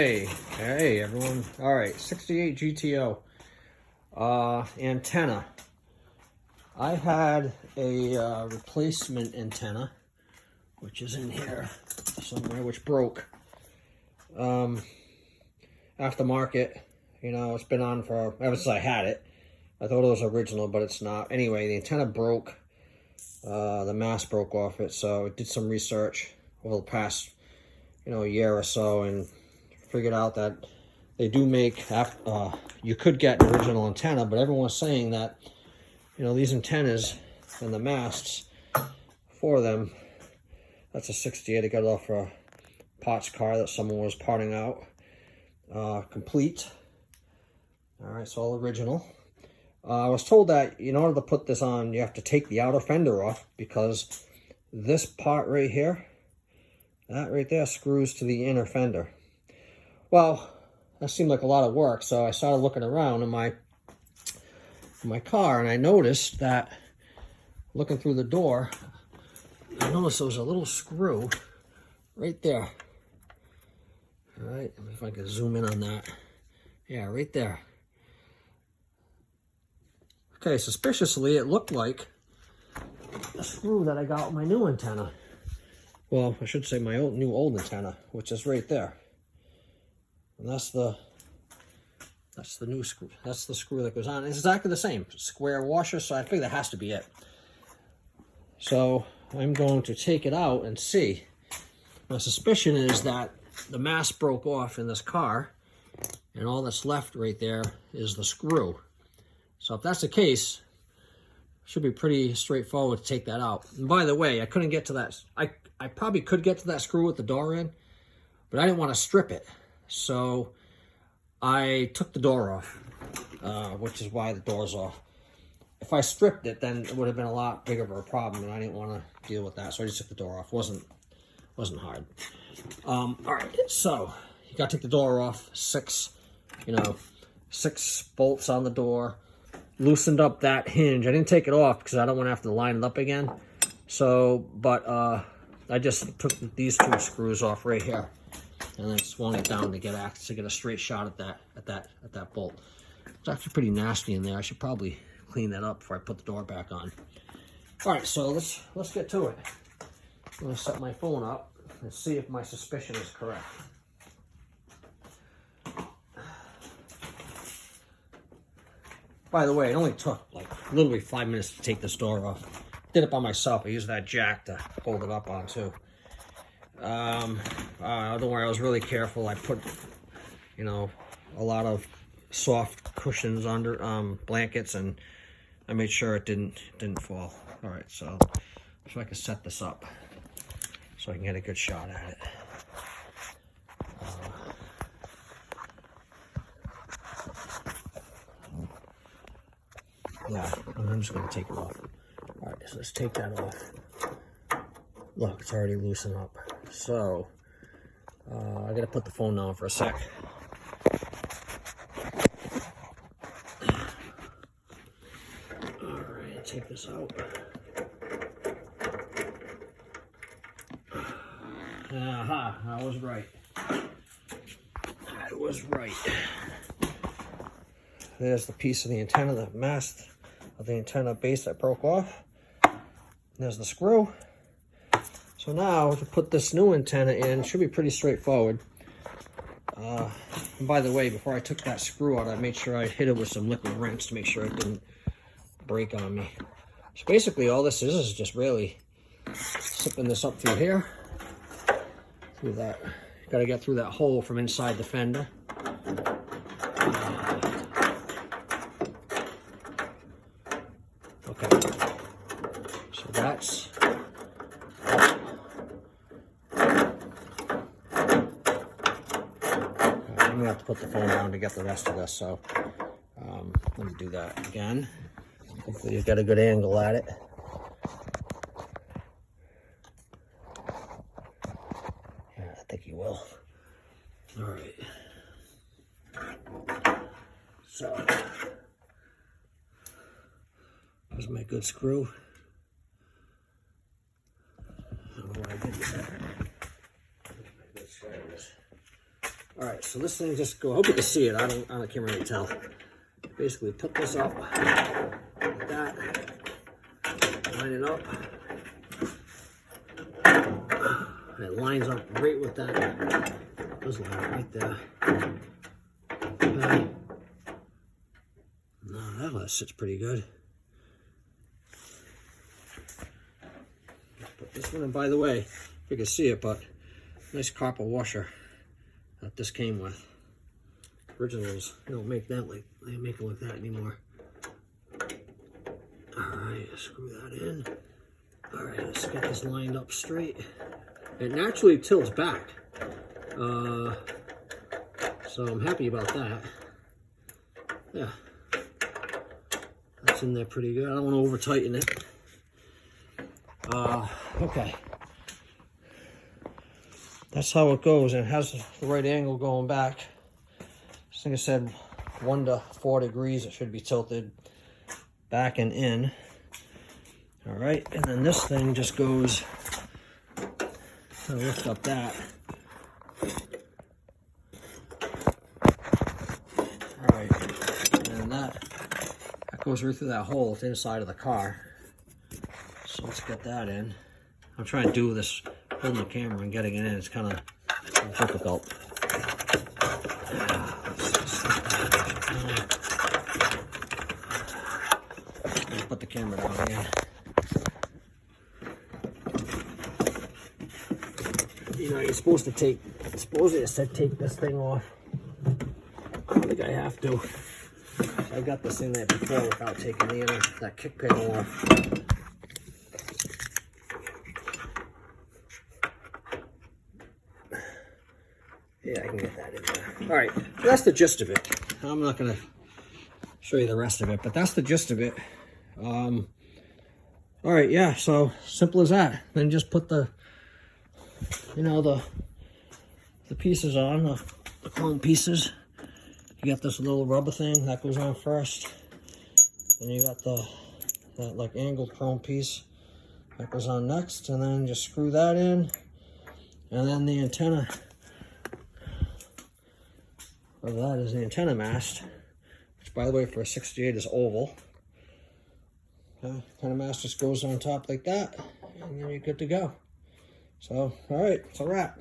Hey everyone. All right, 68 GTO antenna. I had a replacement antenna, which is in here somewhere, which broke. Aftermarket, you know, it's been on for ever since I had it. I thought it was original, but it's not. Anyway, the antenna broke. The mast broke off it, so I did some research over the past, a year or so, and figured out that they do make, you could get an original antenna, but everyone's saying that, these antennas and the masts for them, that's a 68. I got it off a parts car that someone was parting out, complete. All right, it's all original. I was told that in order to put this on, you have to take the outer fender off, because this part right here, that right there, screws to the inner fender. Well, that seemed like a lot of work, so I started looking around in my car, and I noticed that, looking through the door, I noticed there was a little screw right there. All right, let me see if I can zoom in on that. Yeah, right there. Okay, suspiciously, it looked like a screw that I got with my new antenna. Well, I should say my old antenna, which is right there. And that's the new screw. That's the screw that goes on. It's exactly the same. Square washer, so I think that has to be it. So I'm going to take it out and see. My suspicion is that the mast broke off in this car, and all that's left right there is the screw. So if that's the case, it should be pretty straightforward to take that out. And by the way, I couldn't get to that. I probably could get to that screw with the door in, but I didn't want to strip it. So I took the door off, which is why the door's off. If I stripped it, then it would have been a lot bigger of a problem, and I didn't want to deal with that. So I just took the door off. Wasn't hard. All right, so you got to take the door off. Six bolts on the door. Loosened up that hinge. I didn't take it off because I don't want to have to line it up again. So, but I just took these two screws off right here, and then swung it down to get a straight shot at that bolt. It's actually pretty nasty in there. I should probably clean that up before I put the door back on. All right, so let's get to it. I'm gonna set my phone up and see if my suspicion is correct. By the way, it only took like literally 5 minutes to take this door off. Did it by myself. I used that jack to hold it up on too. Don't worry, I was really careful. I put, a lot of soft cushions under blankets, and I made sure it didn't fall. All right, so I can set this up so I can get a good shot at it. Yeah, I'm just going to take it off. All right, so let's take that off. Look, it's already loosened up. So, I got to put the phone down for a sec. All right, take this out. Aha, I was right. I was right. There's the piece of the antenna, the mast of the antenna base that broke off. There's the screw. So now to put this new antenna in should be pretty straightforward. And by the way, before I took that screw out, I made sure I hit it with some liquid rinse to make sure it didn't break on me. So basically all this is just really slipping this up through here. Through that. Got to get through that hole from inside the fender. Okay, so that's I'm gonna have to put the phone down to get the rest of this, so let me do that again. Hopefully you get a good angle at it. Yeah, I think you will. All right. So there's my good screw. I don't know what I did with that. All right, so this thing just go, I hope you can see it, I can't really tell. Basically put this up like that, line it up, and it lines up right with that. Those line up right there. Okay. No, that sits pretty good. Put this one in, by the way, if you can see it, but nice copper washer that this came with. Originals, they don't make that like, they don't make it like that anymore. Alright, screw that in. Alright, let's get this lined up straight. It naturally tilts back. So I'm happy about that. Yeah. That's in there pretty good. I don't want to over tighten it. Okay. That's how it goes, and it has the right angle going back. I think I said 1 to 4 degrees. It should be tilted back and in. All right, and then this thing just goes, I'll lift up that. All right, and that goes right through that hole at the inside of the car. So let's get that in. I'm trying to do this holding the camera and getting it in. It's kind of difficult. Put the camera down again. You know, you're supposed to take, supposedly it said take this thing off. I don't think I have to. I got this in there before without taking that kick panel off. Yeah, I can get that in there. All right, so that's the gist of it. I'm not going to show you the rest of it, but that's the gist of it. All right, yeah, so simple as that. Then just put the, you know, the pieces on, the chrome pieces. You got this little rubber thing that goes on first. Then you got that like angled chrome piece that goes on next, and then just screw that in, and then the antenna. Well, that is the antenna mast, which, by the way, for a 68 is oval. Okay, antenna mast just goes on top like that, and then you're good to go. So, all right, it's a wrap.